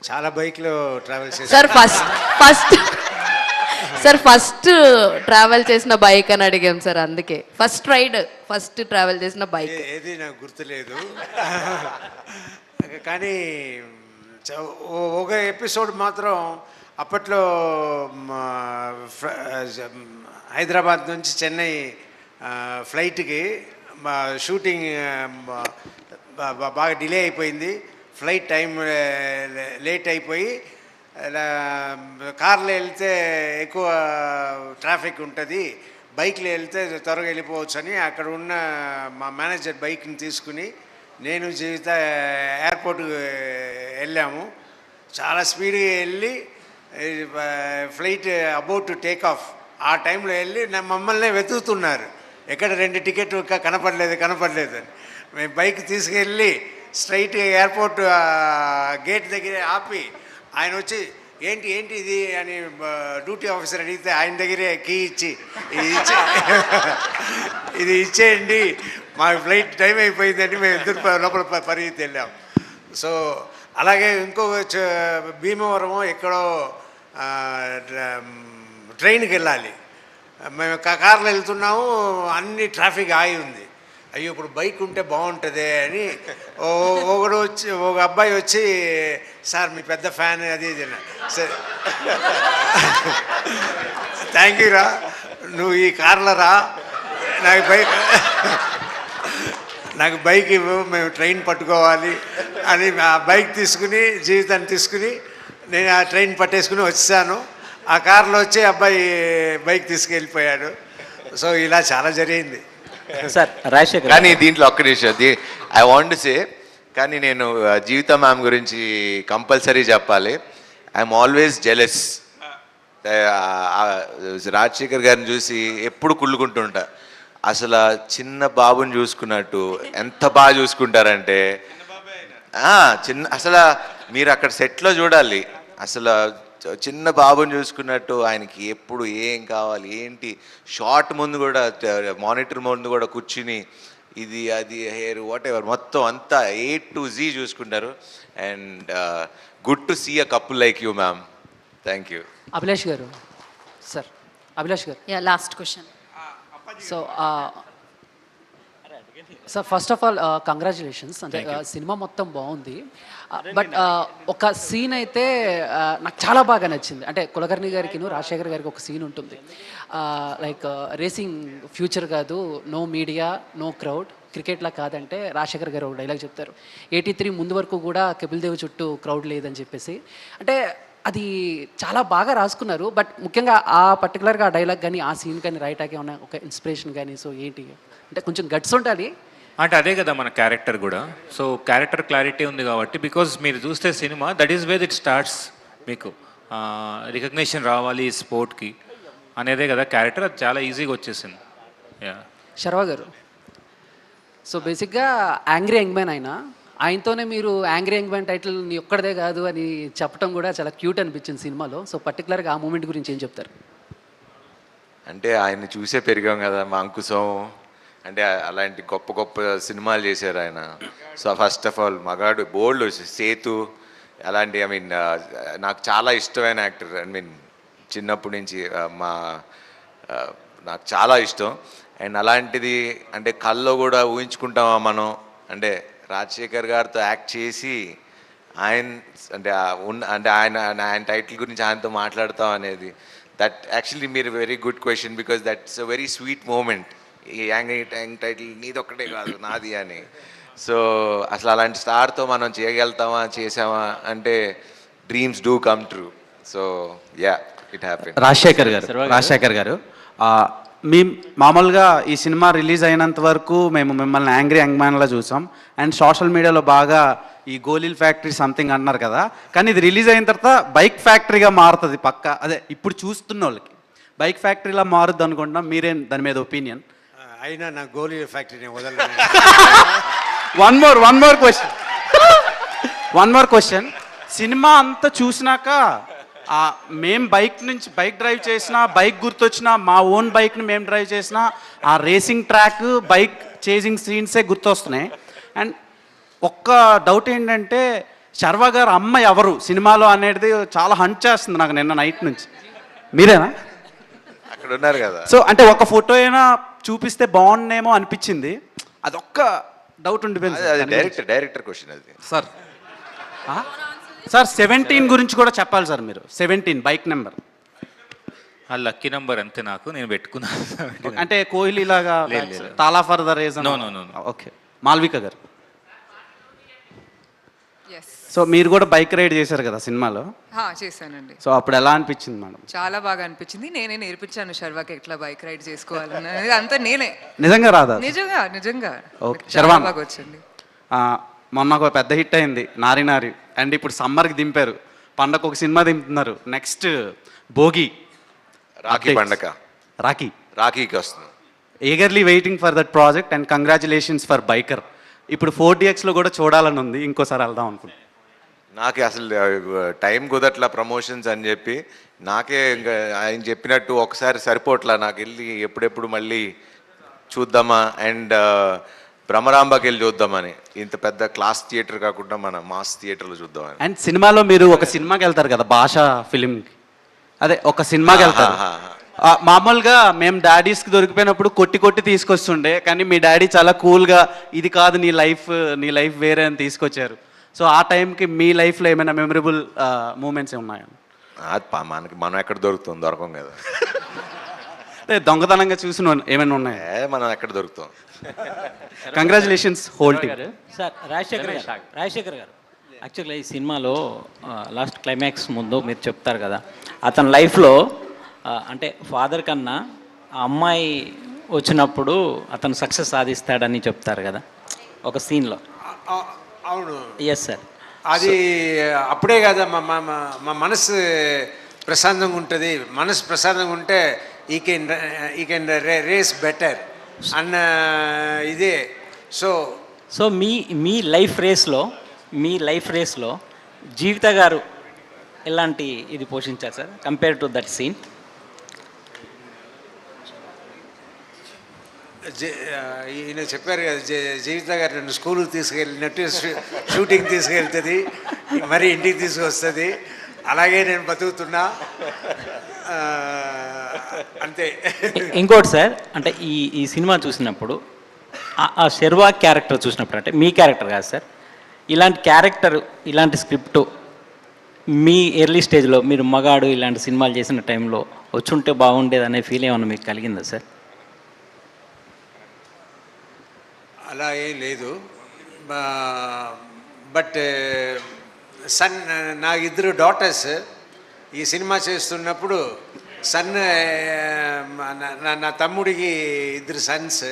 చాలా బైక్లో ట్రావెల్ చేశారు సార్. ఫస్ట్ ట్రావెల్ చేసిన బైక్ అని అడిగాం సార్, అందుకే ఫస్ట్ ట్రావెల్ చేసిన బైక్ ఏది నాకు గుర్తులేదు. కానీ ఒక ఎపిసోడ్ మాత్రం అప్పట్లో హైదరాబాద్ నుంచి చెన్నై ఫ్లైట్కి షూటింగ్ బాగా డిలే అయిపోయింది. ఫ్లైట్ టైం లేట్ అయిపోయి కార్లో వెళ్తే ఎక్కువ ట్రాఫిక్ ఉంటుంది, బైక్లో వెళ్తే త్వరగా వెళ్ళిపోవచ్చు అని అక్కడ ఉన్న మా మేనేజర్ బైక్ని తీసుకుని నేను జీవిత ఎయిర్పోర్ట్కి వెళ్ళాము. చాలా స్పీడ్గా వెళ్ళి flight about to take off ఆ టైంలో వెళ్ళి మమ్మల్ని వెతుకుతున్నారు, ఎక్కడ 2 టికెట్లు కనపడలేదు అని. మేము బైక్ తీసుకెళ్ళి స్ట్రైట్ ఎయిర్పోర్ట్ గేట్ దగ్గర ఆపి ఆయన వచ్చి ఏంటి ఇది అని డ్యూటీ ఆఫీసర్ అడిగితే ఆయన దగ్గరే కీ ఇచ్చి ఇది ఇచ్చేయండి, మా ఫ్లైట్ టైం అయిపోయిందని మేము ఇద్దరు లోపల పరిగెత్తి వెళ్ళాం. సో అలాగే ఇంకో భీమవరం ఎక్కడో ట్రైన్కి వెళ్ళాలి, మేము కార్లో వెళ్తున్నాము, అన్ని ట్రాఫిక్ ఆగి ఉంది. అయ్యో ఇప్పుడు బైక్ ఉంటే బాగుంటుంది అని ఒక అబ్బాయి వచ్చి సార్ మీ పెద్ద ఫ్యాన్ అది ఇది సరే థ్యాంక్ యూ రా, నువ్వు ఈ కార్లో రా, నాకు బైక్ ఇవ్వు, మేము ట్రైన్ పట్టుకోవాలి అని ఆ బైక్ తీసుకుని జీవితాన్ని తీసుకుని నేను ఆ ట్రైన్ పట్టేసుకుని వచ్చాను. ఆ కార్లో వచ్చి అబ్బాయి బైక్ తీసుకెళ్ళిపోయాడు. సో ఇలా చాలా జరిగింది సార్. రాజశేఖర్ కానీ దీంట్లో ఒక్క నిమిషం, ఐ వాంట్ సే, కానీ నేను జీవిత మ్యామ్ గురించి కంపల్సరీ చెప్పాలి. I'm always jealous. రాజశేఖర్ గారిని చూసి ఎప్పుడు కుళ్ళుకుంటుంటా. అసలు చిన్న బాబుని చూసుకున్నట్టు ఎంత బాగా చూసుకుంటారంటే అసలు మీరు అక్కడ సెట్లో చూడాలి, అసలు చిన్న బాబుని చూసుకున్నట్టు ఆయనకి ఎప్పుడు ఏం కావాలి ఏంటి, షార్ట్ ముందు కూడా మానిటర్ ముందు కూడా కూర్చుని ఇది అది హెయిర్ వాట్ ఎవర్ మొత్తం అంతా A to Z చూసుకుంటారు. And good to see a couple like you ma'am. Thank you. Abhilash గారు సార్, అభిలాష్ గారు last question. So sir first of all congratulations. అంటే సినిమా మొత్తం బాగుంది, బట్ ఒక సీన్ అయితే నాకు చాలా బాగా నచ్చింది. అంటే కులకర్ణి గారికి రాజశేఖర్ గారికి ఒక సీన్ ఉంటుంది, లైక్ రేసింగ్ ఫ్యూచర్ కాదు, నో మీడియా నో క్రౌడ్, క్రికెట్లా కాదంటే రాజశేఖర్ గారు ఒక డైలాగ్ చెప్తారు, 83 ముందు వరకు కూడా కపిల్ దేవ్ చుట్టూ క్రౌడ్ లేదని చెప్పేసి. అంటే అది చాలా బాగా రాసుకున్నారు. బట్ ముఖ్యంగా ఆ పర్టికులర్గా ఆ డైలాగ్ కానీ ఆ సీన్ కానీ రైటాకి ఏమన్నా ఒక ఇన్స్పిరేషన్ కానీ, సో ఏంటి అంటే కొంచెం గట్స్ ఉండాలి అంటే అదే కదా మన క్యారెక్టర్ కూడా. సో క్యారెక్టర్ క్లారిటీ ఉంది కాబట్టి, బికాజ్ మీరు చూస్తే cinema that is wear it starts. మీకు రికగ్నిషన్ రావాలి స్పోర్ట్కి అనేదే కదా క్యారెక్టర్, అది చాలా ఈజీగా వచ్చేసింది. శర్వా గారు, సో బేసిక్గా యాంగ్రీ యంగ్ మ్యాన్ ఆయనతోనే మీరు యాంగ్రీ యంగ్ మ్యాన్ టైటిల్ నీ ఒక్కడదే కాదు అని చెప్పడం కూడా చాలా క్యూట్ అనిపించింది సినిమాలో. సో పర్టికులర్గా ఆ మూమెంట్ గురించి ఏం చెప్తారు? అంటే ఆయన్ని చూసే పెరిగాం కదా, మా అంకుశం అంటే అలాంటి గొప్ప గొప్ప సినిమాలు చేశారు ఆయన. సో ఫస్ట్ ఆఫ్ ఆల్ మగాడు బోల్డ్ సేతు అలాంటి, ఐ మీన్ నాకు చాలా ఇష్టమైన యాక్టర్. ఐ మీన్ చిన్నప్పటి నుంచి నాకు చాలా ఇష్టం. అండ్ అలాంటిది అంటే కల్లో కూడా ఊహించుకుంటామా మనం, అంటే రాజశేఖర్ గారితో యాక్ట్ చేసి అంటే ఆయన టైటిల్ గురించి ఆయనతో మాట్లాడతాం అనేది, దట్ యాక్చువల్లీ మీరు very good question, because that's a very sweet moment. ఈ యాంగ్ టైటిల్ నీది ఒక్కటే కాదు నాది అని. సో అసలు అలాంటి స్టార్తో మనం చేయగలుగుతామా చేసామా అంటే dreams do come true. So yeah, it happen. Rajasekhar గారు మీ మామూలుగా ఈ సినిమా రిలీజ్ అయినంత వరకు మేము మిమ్మల్ని యాంగ్రీ యంగ్ మ్యాన్లా చూసాం. అండ్ సోషల్ మీడియాలో బాగా ఈ గోలీల్ ఫ్యాక్టరీ సంథింగ్ అన్నారు కదా, కానీ ఇది రిలీజ్ అయిన తర్వాత బైక్ ఫ్యాక్టరీగా మారుతుంది పక్క. అదే ఇప్పుడు చూస్తున్న వాళ్ళకి బైక్ ఫ్యాక్టరీలా మారుద్ది అనుకుంటున్నాం. మీరేం దాని మీద ఒపీనియన్? అయినా నా గోలీ ఫ్యాక్టరీని వదలను. One more question. సినిమా అంతా చూసినాక మేము బైక్ డ్రైవ్ చేసినా, బైక్ గుర్తొచ్చినా, మా ఓన్ బైక్ని మేము డ్రైవ్ చేసినా, ఆ రేసింగ్ ట్రాక్, బైక్ చేజింగ్ సీన్సే గుర్తొస్తున్నాయి. అండ్ ఒక్క డౌట్ ఏంటంటే శర్వా గారు అమ్మ ఎవరు సినిమాలో అనేది చాలా హంట్ చేస్తుంది నాకు నిన్న నైట్ నుంచి. మీరేనా? అక్కడ ఉన్నారు కదా. సో అంటే ఒక ఫోటో అయినా చూపిస్తే బాగుండేమో అనిపించింది, అదొక్క డౌట్ ఉండిపోయింది. డైరెక్టర్ క్వశ్చన్ అది. సార్ 17 గురించి కూడా చెప్పాలి సార్ మీరు. 17 బైక్ నెంబర్ ఆ లక్కీ నెంబర్ అంతే, నాకు నేను పెట్టుకున్నాను. అంటే కోహ్లీ లాగా తాలా for the reason. Okay. Malvika గారు, సో మీరు కూడా బైక్ రైడ్ చేశారు కదా సినిమాలో? చేశానండి. సో అప్పుడు ఎలా అనిపించింది మేడం? చాలా బాగా అనిపించింది. నేనే నేర్పించాను శర్వాకి ఎట్లా బైక్ రైడ్ చేసుకోవాలని, అంతా నేనే. నిజంగా రాదా? నిజంగా ఓకే. శర్వా బాగా వచ్చింది. మొన్న ఒక పెద్ద హిట్ అయింది నారి నారి, అండ్ ఇప్పుడు సమ్మర్కి దింపారు, పండగ ఒక సినిమా దింపుతున్నారు, నెక్స్ట్ భోగి రాఖీ పండగ. రాఖీకి వస్తుంది. Eagerly waiting for that project and congratulations for biker. ఇప్పుడు 4DXలో కూడా చూడాలని ఉంది, ఇంకోసారి వెళ్దాం అనుకుంటున్నాను. నాకే అసలు టైం కుదట్లా ప్రమోషన్స్ అని చెప్పి, నాకే ఇంకా ఆయన చెప్పినట్టు ఒకసారి సరిపోట్లా, నాకు వెళ్ళి ఎప్పుడెప్పుడు మళ్ళీ చూద్దామా అండ్ భ్రమరాంబకి వెళ్ళి చూద్దామని, ఇంత పెద్ద క్లాస్ థియేటర్ కాకుండా మన మాస్ థియేటర్లో చూద్దామని. అండ్ సినిమాలో మీరు ఒక సినిమాకి వెళ్తారు కదా, భాషా ఫిలింకి, అదే ఒక సినిమాకి వెళ్తారు. మామూలుగా మేము డాడీస్కి దొరికిపోయినప్పుడు కొట్టి కొట్టి తీసుకొస్తుండే, కానీ మీ డాడీ చాలా కూల్గా ఇది కాదు నీ లైఫ్ వేరే అని తీసుకొచ్చారు. సో ఆ టైంకి మీ లైఫ్లో ఏమైనా మెమరబుల్ మూమెంట్స్ ఉన్నాయా? మనం ఎక్కడ దొరకం కదా. దొంగతనంగా చూసిన ఏమైనా ఉన్నాయా? మనం ఎక్కడ దొరుకుతాం. Congratulations whole team. Sir Rajasekhar garu యాక్చువల్గా ఈ సినిమాలో లాస్ట్ క్లైమాక్స్ ముందు మీరు చెప్తారు కదా, అతని లైఫ్లో అంటే ఫాదర్ కన్నా ఆ అమ్మాయి వచ్చినప్పుడు అతను సక్సెస్ సాధిస్తాడని చెప్తారు కదా ఒక సీన్లో. అవును, ఎస్ సార్. అది అప్పుడే కదా మా మనసు ప్రశాంతంగా ఉంటుంది. మనసు ప్రశాంతంగా ఉంటే ఈ కెన్ రేస్ బెటర్ అన్న ఇదే. సో మీ లైఫ్ రేస్లో జీవిత గారు ఎలాంటి ఇది పోషించారు sir compare to that scene? ఈయన చెప్పారు కదా, జీవిత గారు నన్ను స్కూల్కి తీసుకెళ్ళినట్టు షూటింగ్ తీసుకెళ్తుంది, మరి ఇంటికి తీసుకొస్తుంది, అలాగే నేను బతుకుతున్నా అంతే. ఇంకోటి సార్, అంటే ఈ సినిమా చూసినప్పుడు ఆ శర్వా క్యారెక్టర్ చూసినప్పుడు, అంటే మీ క్యారెక్టర్ కాదు సార్, ఇలాంటి క్యారెక్టర్ ఇలాంటి స్క్రిప్ట్ మీ ఎర్లీ స్టేజ్లో మీరు మగాడు ఇలాంటి సినిమాలు చేసిన టైంలో వచ్చుంటే బాగుండేది అనే ఫీల్ ఏమన్నా మీకు కలిగిందా సార్? అలా ఏం లేదు, బట్ నాకు 2 డాటర్స్. ఈ సినిమా చేస్తున్నప్పుడు నా తమ్ముడికి 2 సన్స్.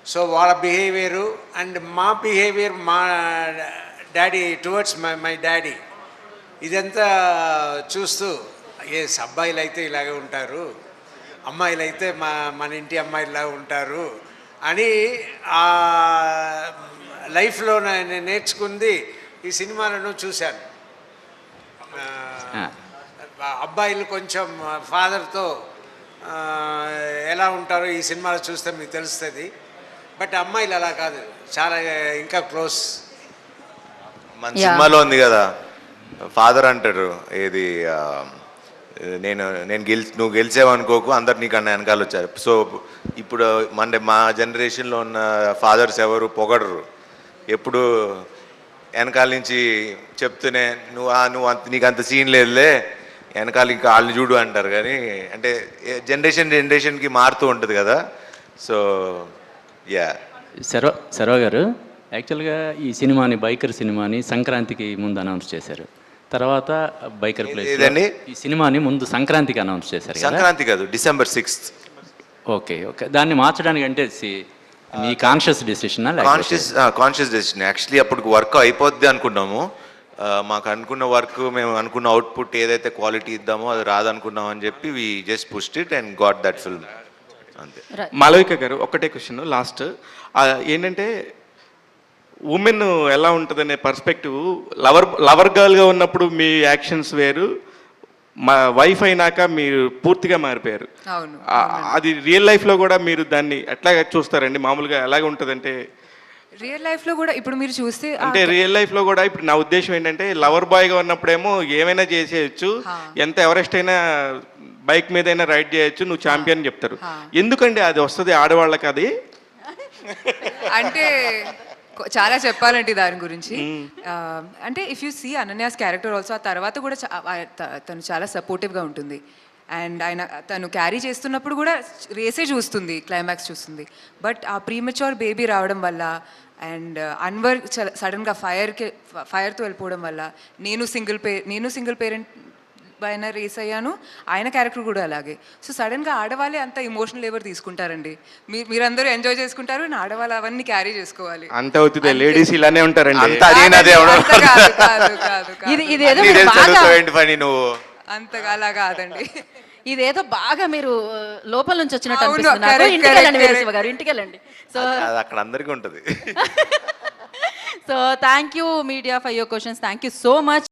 సో వాళ్ళ బిహేవియరు అండ్ మా బిహేవియర్, మా డాడీ టువర్డ్స్ మై డాడీ, ఇదంతా చూస్తూ అబ్బాయిలు అయితే ఇలాగే ఉంటారు, అమ్మాయిలు అయితే మన ఇంటి అమ్మాయిలాగా ఉంటారు అని ఆ లైఫ్లో నేను నేర్చుకుంది ఈ సినిమాలను చూశాను. అబ్బాయిలు కొంచెం ఫాదర్తో ఎలా ఉంటారో ఈ సినిమాలో చూస్తే మీకు తెలుస్తుంది. బట్ అమ్మాయిలు అలా కాదు, చాలా ఇంకా క్లోజ్. మన సినిమాలో ఉంది కదా, ఫాదర్ అంటాడు ఏది, నువ్వు గెలిచావనుకోకు, అందరు నీకన్నా వెనకాల వచ్చారు. సో ఇప్పుడు మా జనరేషన్లో ఉన్న ఫాదర్స్ ఎవరు పొగడరు, ఎప్పుడు వెనకాల నుంచి చెప్తూనే నీకు అంత సీన్ లేదులే, వెనకాల ఇంకా వాళ్ళు చూడు అంటారు. కానీ అంటే జనరేషన్కి మారుతూ ఉంటుంది కదా. So yeah. శర్వ గారు యాక్చువల్గా ఈ సినిమాని బైకర్ సినిమాని సంక్రాంతికి ముందు అనౌన్స్ చేశారు, తర్వాత బైకర్ ప్లేస్ ఈ సినిమాని ముందు సంక్రాంతికి అనౌన్స్ చేశారు. సంక్రాంతి కాదు, December 6th. ఓకే, దాన్ని మార్చడానికి అంటే మీ conscious decision? Conscious decision. Actually అప్పటికి వర్క్ అయిపోద్ది అనుకున్నాము. మాకు అనుకున్న వర్క్, మేము అనుకున్న అవుట్పుట్ ఏదైతే క్వాలిటీ ఇద్దామో అది రాదనుకున్నాం అని చెప్పి we just pushed it and got that film, అంతే. మాలవిక గారు ఒకటే క్వశ్చన్ లాస్ట్ ఏంటంటే, ఉమెన్ ఎలా ఉంటుందనే పర్స్పెక్టివ్, లవర్ గర్ల్గా ఉన్నప్పుడు మీ యాక్షన్స్ వేరు, మా వైఫ్ అయినాక మీరు పూర్తిగా మారిపోయారు. అది రియల్ లైఫ్లో కూడా మీరు దాన్ని ఎట్లా చూస్తారండి? మామూలుగా ఎలాగ ఉంటుందంటే రియల్ లైఫ్లో కూడా ఇప్పుడు మీరు చూస్తే, అంటే రియల్ లైఫ్లో కూడా ఇప్పుడు నా ఉద్దేశం ఏంటంటే, లవర్ బాయ్గా ఉన్నప్పుడేమో ఏమైనా చేసేయచ్చు, ఎంత ఎవరెస్ట్ అయినా బైక్ మీద అయినా రైడ్ చేయొచ్చు, నువ్వు ఛాంపియన్ చెప్తారు. ఎందుకండి అది వస్తుంది ఆడవాళ్ళకి? అది అంటే చాలా చెప్పాలంటే దాని గురించి. అంటే ఇఫ్ యూ సీ అనన్యాస్ క్యారెక్టర్ ఆల్సో, ఆ తర్వాత కూడా తను చాలా సపోర్టివ్గా ఉంటుంది. అండ్ తను క్యారీ చేస్తున్నప్పుడు కూడా రేసే చూస్తుంది, క్లైమాక్స్ చూస్తుంది. బట్ ఆ ప్రీమెచ్యూర్ బేబీ రావడం వల్ల అండ్ అన్వర్ సడన్గా ఫైర్తో వెళ్ళిపోవడం వల్ల నేను సింగిల్ పేరెంట్ పైన రేస్ అయ్యాను, ఆయన క్యారెక్టర్ కూడా అలాగే. సో సడన్గా ఆడవాళ్ళే అంత ఇమోషనల్ ఎవరు తీసుకుంటారండి? మీరందరూ ఎంజాయ్ చేసుకుంటారు, ఆడవాళ్ళు అవన్నీ క్యారీ చేసుకోవాలి. అంత అవుతుంది, లేడీస్ ఇలానే ఉంటారండి. అంతగా అలా కాదండి. ఇదేదో బాగా మీరు లోపల నుంచి వచ్చినట్టు అవును, అనిపిస్తుంది నాకు. correct, ఇంటికి వెళ్ళండి correct, వీరశివ గారు, ఇంటికి వెళ్ళండి. సో అది అక్కడ అందరికీ ఉంటుంది. Thank you media for your questions. Thank you so much.